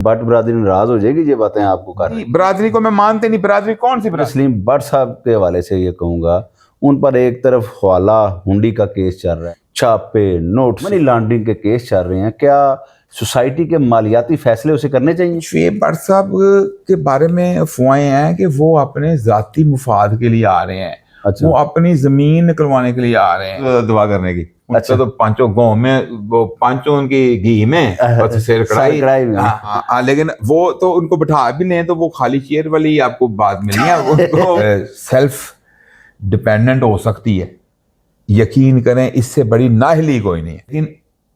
भट्ट बरादरी नाराज हो जाएगी ये बातें आपको कर रही। बरादरी को मैं मानते नहीं। बरादरी कौन सी बरादरी? तस्लीम भट्ट साहब के हवाले से ये कहूंगा, उन पर एक तरफ हवाला हुंडी का केस चल रहा है, छापे, नोट, मनी लॉन्ड्रिंग के केस चल रहे हैं। क्या सोसाइटी के मालियाती फैसले उसे करने चाहिए? शुएब भट्ट साहब के बारे में अफवाहें हैं कि वो अपने जाती मुफाद के लिए आ रहे हैं। अच्छा। वो अपनी जमीन निकलवाने के लिए आ रहे हैं, दुआ करने की। अच्छा। तो पांचों गांव में वो पांचों उनकी घी में सिर कढ़ाई में। हाँ, लेकिन वो तो उनको बिठा भी लें तो वो खाली चेयर वाली आपको बात मिली है। उनको सेल्फ डिपेंडेंट हो सकती है, यकीन करें, इससे बड़ी नाहिली कोई नहीं है। लेकिन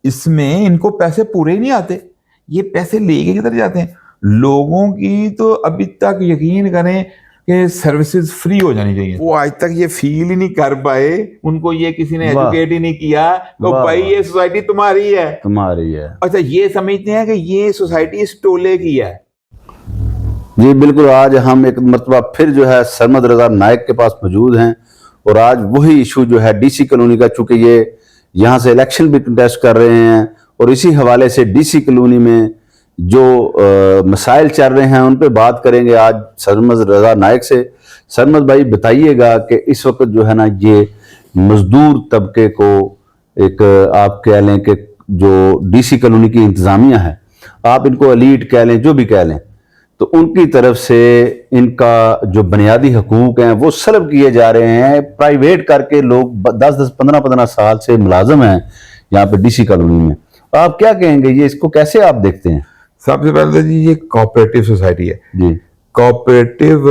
इसमें इनको पैसे पूरे ही नहीं आते। ये पैसे लेके किधर जाते हैं? लोगों की तो अभी तक यकीन करें कि सर्विसेज फ्री हो जानी चाहिए। वो आज तक ये फील ही नहीं कर पाए, उनको ये किसी ने एजुकेट ही नहीं किया तो भाई ये सोसाइटी तुम्हारी है। अच्छा, ये समझते हैं कि ये सोसाइटी इस टोले की है। जी बिल्कुल। आज हम एक मरतबा फिर जो है सरमद रजा नायक के पास मौजूद हैं और आज वही इशू जो है डीसी कॉलोनी का, चूंकि ये यहाँ से इलेक्शन भी कंटेस्ट कर रहे हैं और इसी हवाले से डीसी कॉलोनी में जो मसाइल चल रहे हैं उन पे बात करेंगे आज सरमद रजा नायक से। सरमद भाई बताइएगा कि इस वक्त जो है ना ये मजदूर तबके को एक आप कह लें कि जो डीसी कॉलोनी की इंतजामिया है, आप इनको एलीट कह लें, जो भी कह लें, तो उनकी तरफ से इनका जो बुनियादी हकूक हैं वो सल्ब किए जा रहे हैं। प्राइवेट करके लोग 10-10, 15-15 साल से मुलाजम हैं यहाँ पे डीसी कॉलोनी में। आप क्या कहेंगे, ये इसको कैसे आप देखते हैं? सबसे पहले जी ये कोऑपरेटिव सोसाइटी है जी। कोऑपरेटिव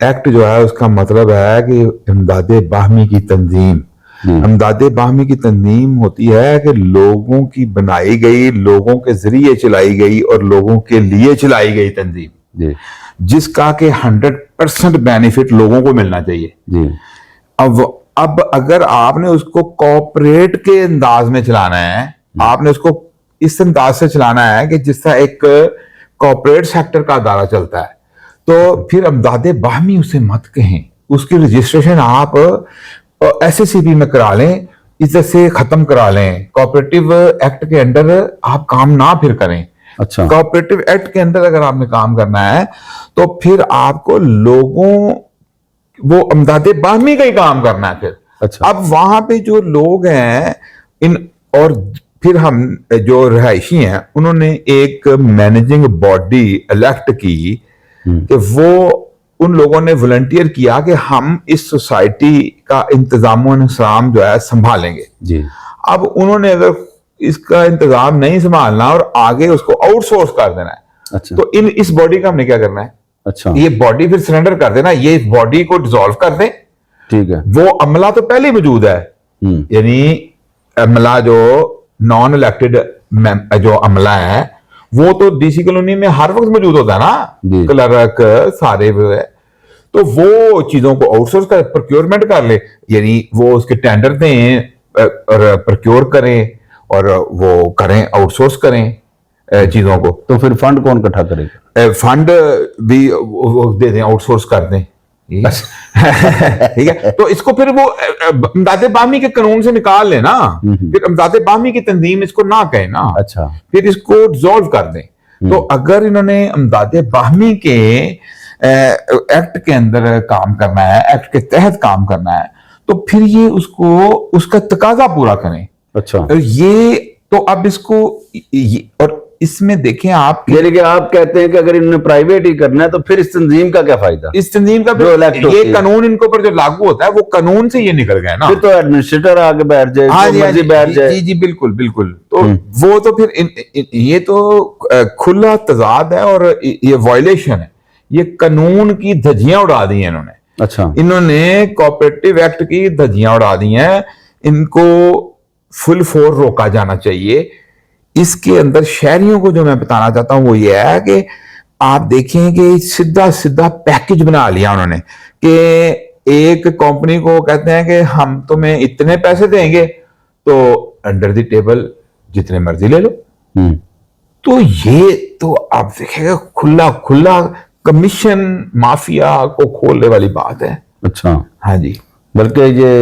एक्ट जो है उसका मतलब है कि इमदादे बाहमी की तंजीम। इमदादे बाहमी की तंजीम होती है कि लोगों की बनाई गई, लोगों के जरिए चलाई गई और लोगों के लिए चलाई गई तंजीम, जिसका के 100% बेनिफिट लोगों को मिलना चाहिए जी। अब अगर आपने उसको कॉर्पोरेट के अंदाज में चलाना है, आपने उसको इस अंदाज से चलाना है कि जिसका एक कॉर्पोरेट सेक्टर का अदारा चलता है, तो फिर इमदादे बाहमी उसे मत कहें। उसकी रजिस्ट्रेशन आप SACP में करा लें, इज्जत से खत्म करा लें। कोऑपरेटिव एक्ट के अंडर आप काम ना फिर करें। अच्छा। कोऑपरेटिव एक्ट के अंदर अगर आपने काम करना है तो फिर आपको लोगों वो इमदादे बाहमी का ही काम करना है फिर। अच्छा। अब वहां पे जो लोग हैं इन और फिर हम जो रहायशी हैं उन्होंने एक मैनेजिंग बॉडी इलेक्ट की कि वो उन लोगों ने वॉलंटियर किया कि हम इस सोसाइटी का इंतजाम जो है संभालेंगे जी। अब उन्होंने अगर इसका इंतजाम नहीं संभालना और आगे उसको आउटसोर्स कर देना है। अच्छा। तो इस बॉडी का हमने क्या करना है? अच्छा। ये बॉडी फिर सरेंडर कर देना, ये इस बॉडी को डिसॉल्व कर दें। ठीक है। वो अमला तो पहले ही मौजूद है, यानी अमला जो नॉन इलेक्टेड जो अमला है वो तो डीसी कॉलोनी में हर वक्त मौजूद होता है ना, क्लर्क सारे। तो वो चीजों को आउटसोर्स कर, प्रोक्योरमेंट कर ले, यानी वो उसके टेंडर दें और प्रोक्योर करें और वो करें, आउटसोर्स करें चीजों को। तो फिर फंड कौन इकट्ठा करेगा? फंड भी वो दे दें, आउटसोर्स कर दें। ठीक है। तो इसको फिर वो इमदादे बाहमी के कानून से निकाल लेना, फिर इमदादे बाहमी की तंजीम इसको ना कहे ना। अच्छा। फिर इसको डिसॉल्व कर दें। तो अगर इन्होंने इमदादे बाहमी के एक्ट के अंदर काम करना है, एक्ट के तहत काम करना है, तो फिर ये उसको उसका तकाजा पूरा करें। अच्छा। ये तो अब इसको और इसमें देखें आप, यानी कि आप कहते हैं कि अगर इन्होंने प्राइवेट ही करना है तो फिर इस तंजीम का क्या फायदा? इस तंजीम का ये कानून इनको पर जो लागू होता है वो कानून से ये निकल गया ना। फिर तो एडमिनिस्ट्रेटर आगे बैठ जाए, मर्जी बैठ जाए। जी बिल्कुल बिल्कुल। तो वो तो फिर ये तो खुला तजाद है और ये वायलेशन है। ये कानून की धज्जियां उड़ा दी हैं इन्होंने। अच्छा। इन्होंने कोऑपरेटिव एक्ट की धज्जियां उड़ा दी हैं। इनको फुल फोर रोका जाना चाहिए। इसके अंदर शहरियों को जो मैं बताना चाहता हूं वो ये है कि आप देखें कि सीधा सीधा पैकेज बना लिया उन्होंने कि एक कंपनी को कहते हैं कि हम तुम्हें इतने पैसे देंगे तो अंडर द टेबल जितने मर्जी ले लो। तो ये तो आप देखेंगे खुला खुला कमीशन माफिया को खोलने वाली बात है। अच्छा। हाँ जी। बल्कि ये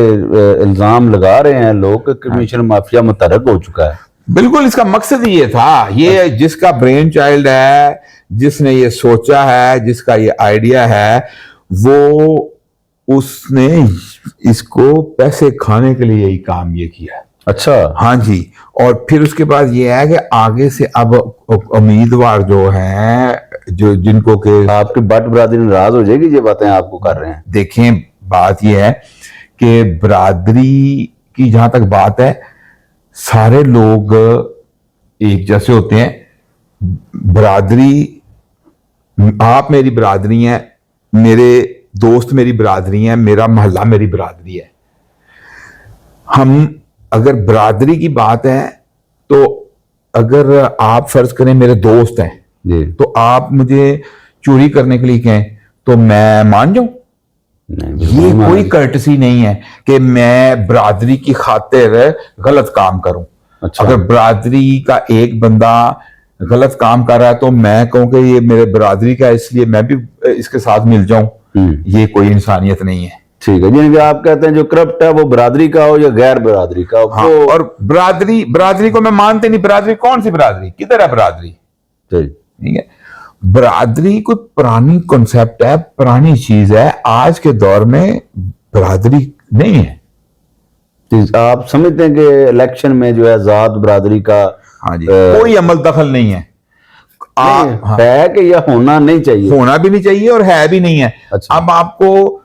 इल्जाम लगा रहे हैं लोग कि कमीशन माफिया मुतहर्रिक हो चुका है। बिल्कुल, इसका मकसद ही ये था। ये जिसका ब्रेन चाइल्ड है, जिसने ये सोचा है, जिसका ये आइडिया है, वो उसने इसको पैसे खाने के लिए ही काम ये किया है। अच्छा। हाँ जी। और फिर उसके बाद ये है कि आगे से अब उम्मीदवार जो हैं, जो जिनको के आपकी बट बरादरी नाराज हो जाएगी ये बातें आपको कर रहे हैं। देखें, बात ये है कि बरादरी की जहां तक बात है, सारे लोग एक जैसे होते हैं। बरादरी, आप मेरी बरादरी हैं, मेरे दोस्त मेरी बरादरी हैं, मेरा मोहल्ला मेरी बरादरी है। हम अगर बरादरी की बात है तो अगर आप फर्ज करें मेरे दोस्त हैं जी। तो आप मुझे चोरी करने के लिए कहें तो मैं मान जाऊं? नहीं, ये बिल्कुल कोई मान- कर्टसी नहीं है कि मैं बरादरी की खातिर गलत काम करूं। अच्छा। अगर बरादरी का एक बंदा गलत काम कर रहा है तो मैं कहूं कि ये मेरे बरादरी का है, इसलिए मैं भी इसके साथ मिल जाऊं, ये कोई इंसानियत नहीं है। ठीक है। यानी कि आप कहते हैं जो करप्ट है वो बरादरी का हो या गैर बरादरी का हो, हाँ, वो और बरादरी को मैं मानते नहीं। बरादरी कौन सी बरादरी, किधर है बरादरी? जी। ठीक है, बरादरी कोई पुरानी कॉन्सेप्ट है, पुरानी चीज है। आज के दौर में बरादरी नहीं है। आप समझते हैं कि इलेक्शन में जो है जात बरादरी का हाँ जी, कोई अमल दखल नहीं है। नहीं, हाँ, है कि या होना नहीं चाहिए? होना भी नहीं चाहिए और है भी नहीं है। अच्छा। अब आपको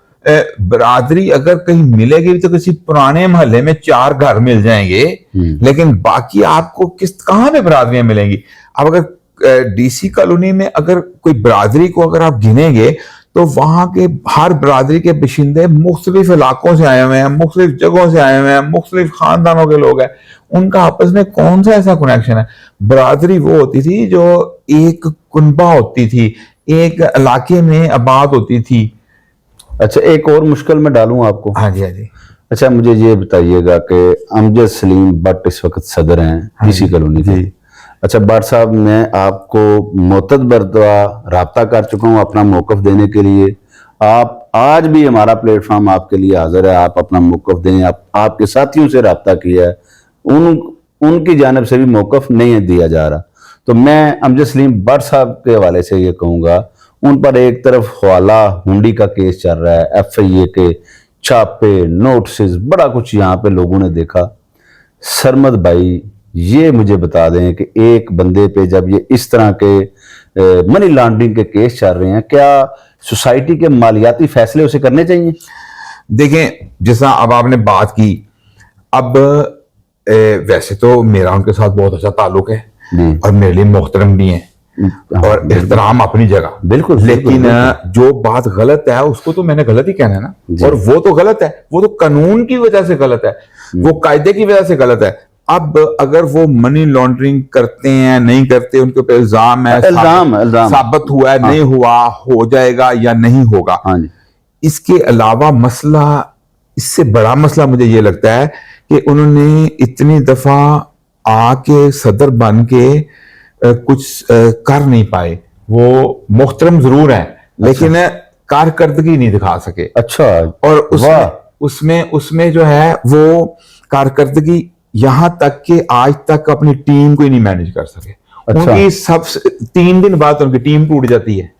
बरादरी अगर कहीं मिलेगी तो किसी पुराने मोहल्ले में 4 घर मिल जाएंगे, लेकिन बाकी आपको कहां पे बरादरियां मिलेंगी? अब अगर डीसी कॉलोनी में अगर कोई बरादरी को अगर आप गिनेंगे तो वहां के हर बरादरी के बाशिंदे मुख्तलिफ इलाकों से आए हुए हैं, मुख्तलिफ जगहों से आए हुए हैं, मुख्तलिफ खानदानों के लोग हैं। उनका आपस में कौन सा ऐसा कनेक्शन है? बरादरी वो होती थी जो एक कुनबा होती थी, एक इलाके में आबाद होती थी। अच्छा, एक और मुश्किल में डालूं आपको। हाँ जी, हाँ जी। अच्छा, मुझे ये बताइएगा कि अमजद सलीम भट्ट इस वक्त सदर हैं डीसी कॉलोनी के। अच्छा भट्ट साहब, मैं आपको मोतबर राब्ता कर चुका हूँ अपना मौकफ देने के लिए। आप आज भी हमारा प्लेटफॉर्म आपके लिए हाजिर है, आप अपना मौकफ दें। आपके साथियों से राब्ता किया है, उनकी जानिब से भी मौकफ नहीं दिया जा रहा। तो मैं अमजद सलीम भट्ट साहब के हवाले से ये कहूँगा, उन पर एक तरफ हवाला हुंडी का केस चल रहा है, FIA के छापे, नोटिस, बड़ा कुछ यहाँ पे लोगों ने देखा। सरमद भाई, ये मुझे बता दें कि एक बंदे पे जब ये इस तरह के मनी लॉन्ड्रिंग के केस चल रहे हैं, क्या सोसाइटी के मालियाती फैसले उसे करने चाहिए? देखें, जैसा अब आपने बात की, अब वैसे तो मेरा उनके साथ बहुत अच्छा ताल्लुक है और मेरे लिए मोहतरम भी है और एहतराम अपनी जगह। बिल्कुल। लेकिन जो बात गलत है उसको तो मैंने गलत ही कहना है ना, और वो तो गलत है, वो तो कानून की वजह से गलत है, वो कायदे की वजह से गलत है। अब अगर वो मनी लॉन्ड्रिंग करते हैं, नहीं करते, उनके ऊपर इल्जाम है, साबित हुआ है, नहीं हुआ, हो जाएगा या नहीं होगा। हाँ जी। इसके अलावा मसला, इससे बड़ा मसला मुझे ये लगता है कि उन्होंने इतनी दफा आके सदर बन के कुछ कर नहीं पाए। वो मोहतरम जरूर है लेकिन कारकर्दगी नहीं दिखा सके। अच्छा। और उसमें जो है वो कारकर्दगी यहां तक कि आज तक अपनी टीम को ही नहीं मैनेज कर सके। अच्छा। उनकी सब 3 दिन बाद उनकी टीम टूट जाती है।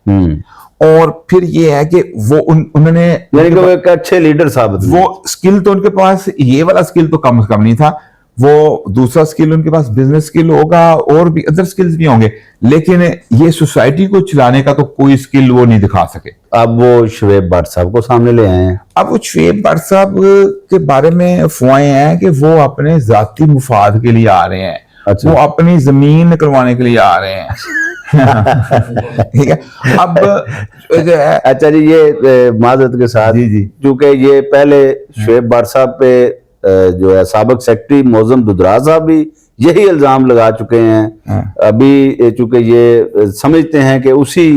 और फिर ये है कि वो उन्होंने, यानी कि वो एक अच्छे लीडर साबित हुए। वो स्किल तो उनके पास, ये वाला स्किल तो कम से कम नहीं था, वो दूसरा स्किल उनके पास बिजनेस स्किल होगा और भी अदर स्किल्स भी होंगे, लेकिन ये सोसाइटी को चलाने का तो कोई स्किल वो नहीं दिखा सके। अब वो शुएब भट्ट साहब को सामने ले आए हैं। अब वो शुएब भट्ट साहब के बारे में अफवाहें हैं कि वो अपने जाती मुफाद के लिए आ रहे हैं। अच्छा। वो अपनी जमीन निकलवाने के लिए आ रहे हैं। ठीक है। अब अच्छा जी, ये माजरत के साथ, जी, क्योंकि ये पहले शुएब भट्ट साहब पे जो है साबिक सेक्रेटरी मौजम दुदरा साहब भी यही इल्जाम लगा चुके हैं। अभी चूंकि ये समझते हैं कि उसी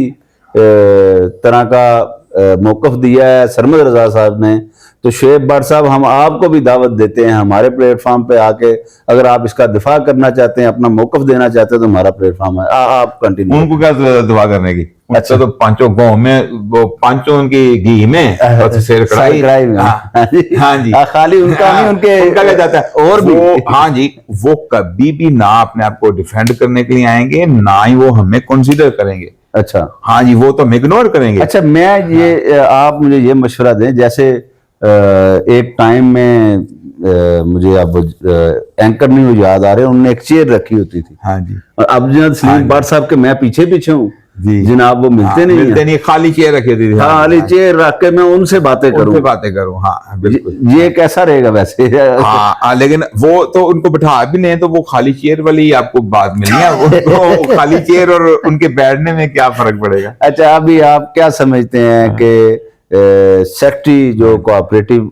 तरह का मौकफ दिया है सरमद रजा साहब ने, तो शुएब भट्ट साहब, हम आपको भी दावत देते हैं हमारे प्लेटफॉर्म पे आके, अगर आप इसका दिफा करना चाहते हैं, अपना मौकफ देना चाहते हैं, तो हमारा प्लेटफॉर्म है। आप कंटिन्यू। उनको क्या जरूरत है दुआ करने की? अच्छा। तो पांचों गांव में, वो पांचों उनकी घी में और शेर कढ़ाई में। हाँ हाँ जी, खाली उनका नहीं, उनके उनका क्या जाता है और भी। हाँ जी, वो कभी भी ना अपने आप को डिफेंड करने के लिए आएंगे, ना ही वो हमें कंसीडर करेंगे। अच्छा। हाँ जी, वो तो हम इग्नोर करेंगे। अच्छा, मैं ये आप मुझे ये मशवरा दें, जैसे एक टाइम में मुझे अब एंकर नहीं मुझे याद आ रहे, उन्होंने एक चेयर रखी होती थी। हाँ जी। और अब जनाब सलीम भट्ट साहब के मैं पीछे पीछे हूँ जी जनाब, वो मिलते नहीं मिलते हैं। नहीं, खाली चेयर रखी थी। हाँ, खाली चेयर रख के मैं उनसे बातें करूँ। उनसे बातें करूँ, हाँ बिल्कुल। ये कैसा रहेगा वैसे? हाँ लेकिन वो तो उनको बिठा भी नहीं तो वो खाली चेयर वाली ही आपको बात मिलनी है। वो खाली चेयर और उनके बैठने में क्या फर्क पड़ेगा? अच्छा, अभी आप क्या समझते हैं कि सेक्रेटरी जो कोऑपरेटिव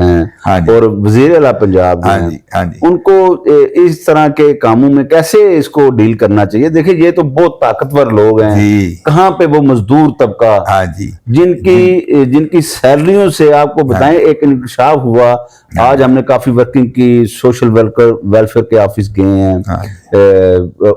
हैं हाँ जी। और वजीर आला पंजाब हाँ हैं, जी, हाँ जी। उनको इस तरह के कामों में कैसे इसको डील करना चाहिए? देखिए, ये तो बहुत ताकतवर लोग हैं जी। कहाँ पे वो मजदूर तबका, हाँ जी, जिनकी सैलरियों से आपको बताएं एक इंकशाफ हुआ। आज हमने काफी वर्किंग की, सोशल वेलफेयर के ऑफिस गए हैं,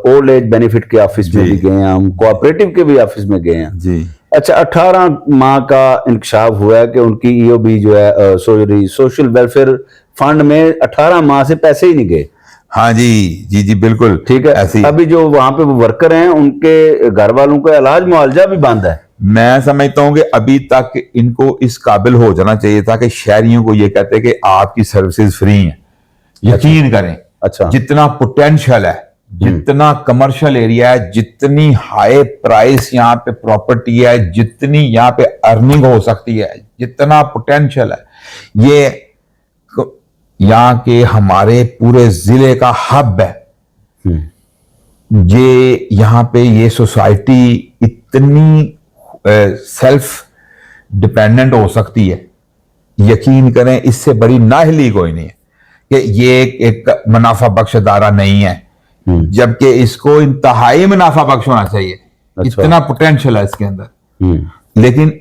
ओल्ड एज बेनिफिट के ऑफिस में भी गए हैं, हम कोऑपरेटिव के भी ऑफिस में गए हैं जी। अच्छा, 18 माह का इंकशाफ हुआ है कि उनकी ईओबी जो है सोशल वेलफेयर फंड में 18 माह से पैसे ही नहीं गए। हाँ जी जी जी बिल्कुल ठीक है। ऐसी। अभी जो वहां पे वो वर्कर हैं, उनके घर वालों का इलाज मुआवजा भी बंद है। मैं समझता हूँ कि अभी तक इनको इस काबिल हो जाना चाहिए था कि शहरियों को ये कहते कि आपकी सर्विसेज फ्री हैं, यकीन करें। अच्छा। जितना पोटेंशियल है, जितना कमर्शियल एरिया है, जितनी हाई प्राइस यहाँ पे प्रॉपर्टी है, जितनी यहाँ पे अर्निंग हो सकती है, जितना पोटेंशियल है, ये यहाँ के हमारे पूरे जिले का हब है। ये यहाँ पे ये सोसाइटी इतनी सेल्फ डिपेंडेंट हो सकती है, यकीन करें इससे बड़ी नाहिली कोई नहीं है कि ये एक मुनाफा बख्श अदारा नहीं है, जबकि इसको इंतहाई मुनाफा बख्श होना चाहिए। अच्छा। इतना पोटेंशियल है इसके अंदर, लेकिन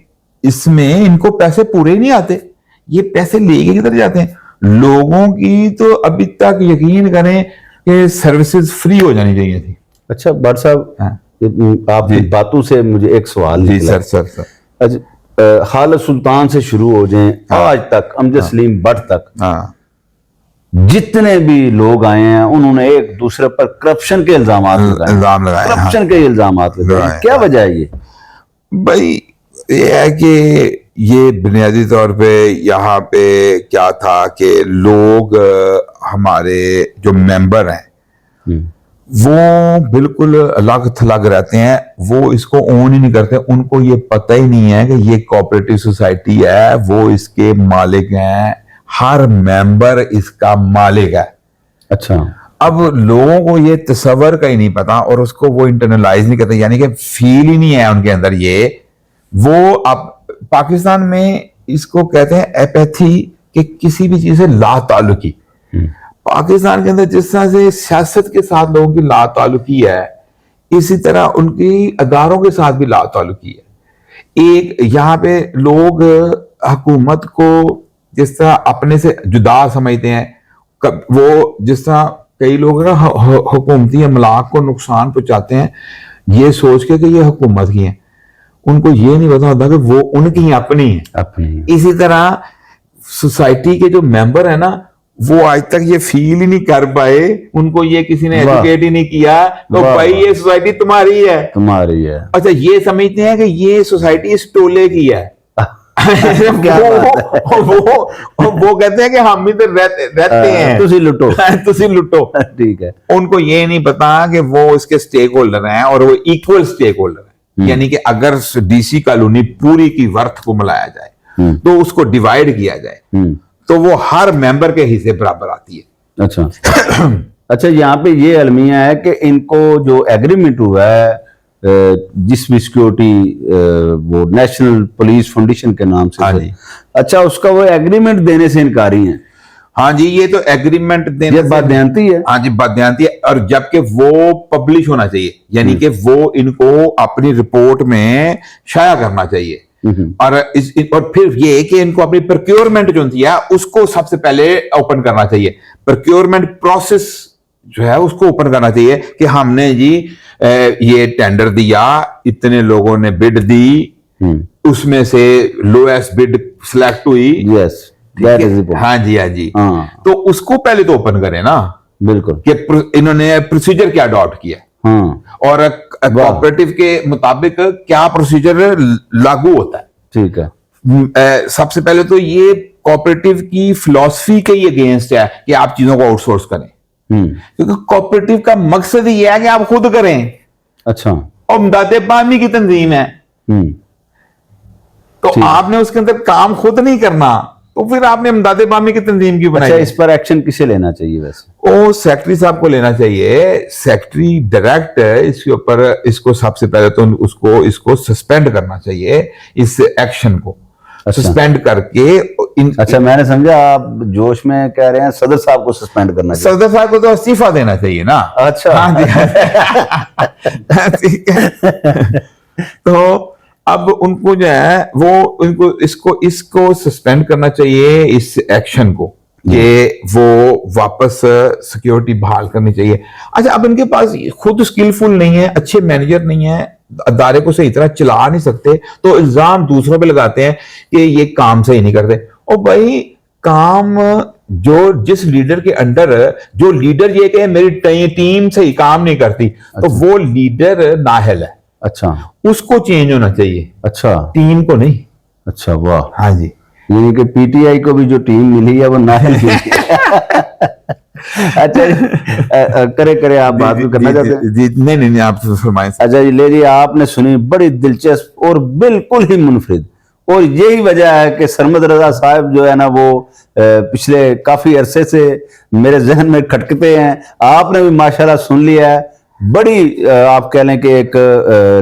इसमें इनको पैसे पूरे नहीं आते। ये पैसे लेके किधर जाते हैं? लोगों की तो अभी तक यकीन करें कि सर्विसेज फ्री हो जानी चाहिए थी। अच्छा भट्ट साहब, हाँ। आपकी बातों से मुझे एक सवाल जी निकला। सर। अच्छा, खालिद सुल्तान से शुरू हो जाएं आज तक, अमजद सलीम भट्ट तक, हाँ, जितने भी लोग आए हैं उन्होंने एक दूसरे पर करप्शन के इल्जाम लगाए। करप्शन के इल्जाम लगाए। क्या वजह है ये? भाई ये है कि ये बुनियादी तौर पे यहाँ पे क्या था कि लोग हमारे जो मेंबर हैं वो बिल्कुल अलग थलग रहते हैं, वो इसको ओन ही नहीं करते। उनको ये पता ही नहीं है कि ये कोऑपरेटिव सोसाइटी है, वो इसके मालिक हैं, हर मेंबर इसका मालिक है। अच्छा। अब लोगों को ये तस्वर का ही नहीं पता और उसको वो इंटरनलाइज नहीं करते, यानी कि फील ही नहीं है उनके अंदर ये। वो अब पाकिस्तान में इसको कहते हैं एपैथी, कि किसी भी चीज से ला ताल्लुकी। पाकिस्तान के अंदर जिस तरह से सियासत के साथ लोगों की ला ताल्लुकी है, इसी तरह उनकी अदारों के साथ भी ला ताल्लुकी है। एक यहाँ पे लोग हुकूमत को जिस तरह अपने से जुदा समझते हैं, वो जिस तरह कई लोग ना हुकूमती अमलाक को नुकसान पहुंचाते हैं ये सोच के कि ये हुकूमत की है, उनको ये नहीं पता होता कि वो उनकी अपनी है। इसी तरह सोसाइटी के जो मेंबर है ना, वो आज तक ये फील ही नहीं कर पाए, उनको ये किसी ने एजुकेट ही नहीं किया तो भाई ये सोसाइटी तुम्हारी है। अच्छा, ये समझते हैं कि ये सोसाइटी इस टोले की है। वो कहते हैं कि हम इधर रहते हैं, तुसी लुटो। ठीक है। उनको ये नहीं पता कि वो इसके स्टेक होल्डर हैं और वो इक्वल स्टेक होल्डर है। यानी कि अगर डीसी कॉलोनी पूरी की वर्थ को मिलाया जाए तो उसको डिवाइड किया जाए तो वो हर मेंबर के हिस्से बराबर आती है। अच्छा। अच्छा, यहाँ पे ये अलमिया है कि इनको जो एग्रीमेंट हुआ है जिस भी सिक्योरिटी वो नेशनल पुलिस फाउंडेशन के नाम से, हाँ जी। अच्छा, उसका वो एग्रीमेंट देने से इनकारी है। हाँ जी, ये तो एग्रीमेंट देने से बदयांती है। हाँ जी, बदयांती है। और जबकि वो पब्लिश होना चाहिए, यानी कि वो इनको अपनी रिपोर्ट में शाया करना चाहिए और और फिर ये कि इनको अपनी प्रोक्योरमेंट जो होती है उसको सबसे पहले ओपन करना चाहिए। प्रोक्योरमेंट प्रोसेस जो है उसको ओपन करना चाहिए कि हमने जी ये टेंडर दिया, इतने लोगों ने बिड दी, उसमें से लोएस्ट बिड सिलेक्ट हुई। Yes, that is important. हाँ जी, हाँ जी। हाँ, तो उसको पहले तो ओपन करें ना, बिल्कुल। कि इन्होंने प्रोसीजर क्या अडॉप्ट किया हाँ, और कोऑपरेटिव के मुताबिक क्या प्रोसीजर लागू होता है। ठीक है। सबसे पहले तो ये कोऑपरेटिव की फिलॉसफी के ही अगेंस्ट है कि आप चीजों को आउटसोर्स करें, क्योंकि कोऑपरेटिव का मकसद ये है कि आप खुद करें। अच्छा। और इमदाद बामी की तंजीम है, तो आपने उसके अंदर काम खुद नहीं करना, तो फिर आपने इमदाद बामी की तंजीम की बनाई। अच्छा, इस पर एक्शन किसे लेना चाहिए वैसे? वो सेक्रेटरी साहब को लेना चाहिए। सेक्रेटरी डायरेक्ट इसके ऊपर, इसको सबसे पहले तो इसको सस्पेंड करना चाहिए, इस एक्शन को सस्पेंड करके अच्छा, मैंने समझा आप जोश में कह रहे हैं सदर साहब को सस्पेंड करना चाहिए। सदर साहब को तो इस्तीफा देना चाहिए ना। अच्छा। हाँ जी, ठीक है। तो अब उनको जो है वो इसको सस्पेंड करना चाहिए, इस एक्शन को, कि वो वापस सिक्योरिटी बहाल करनी चाहिए। अच्छा, अब इनके पास खुद स्किलफुल नहीं है, अच्छे मैनेजर नहीं है, अदारे को सही तरह चला नहीं सकते, तो इल्जाम दूसरों पे लगाते हैं कि ये काम सही नहीं करते। और भाई काम जिस लीडर के अंडर, जो लीडर ये कहे मेरी टीम सही काम नहीं करती, तो वो लीडर नाअहल है। अच्छा, उसको चेंज होना चाहिए। अच्छा, टीम को नहीं। अच्छा, वाह। हाँ जी, यानी कि पीटीआई को भी जो टीम मिली है वो नाअहल मिली है। अच्छा, करे आप बात भी करना चाहते हैं? जी, नहीं, आप फरमाएं। अच्छा जी, ले जी, आपने सुनी बड़ी दिलचस्प और बिल्कुल ही मुनफरिद, और यही वजह है कि सरमद रजा साहब जो है ना वो पिछले काफी अरसे से मेरे जहन में खटकते हैं। आपने भी माशाल्लाह सुन लिया है, बड़ी आप कह लें कि एक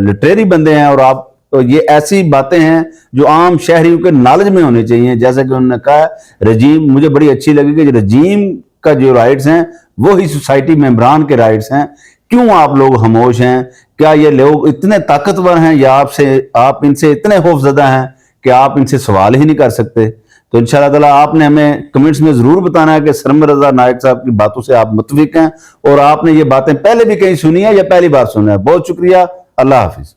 लिटरेरी बंदे हैं, और आप तो ये ऐसी बातें हैं जो आम शहरियों के नॉलेज में होनी चाहिए। जैसा कि उन्होंने कहा, रजीम, मुझे बड़ी अच्छी लगी कि रजीम का जो राइट्स हैं वो ही सोसाइटी मेंबरान के राइट्स हैं। क्यों आप लोग खामोश हैं? क्या ये लोग इतने ताकतवर हैं या आप इनसे इतने खौफजदा हैं कि आप इनसे सवाल ही नहीं कर सकते? तो इंशाअल्लाह ताला आपने हमें कमेंट्स में जरूर बताना है कि सरमद रजा नायक साहब की बातों से आप मुतफिक हैं और आपने ये बातें पहले भी कहीं सुनी है या पहली बार सुना है। बहुत शुक्रिया, अल्लाह हाफिज।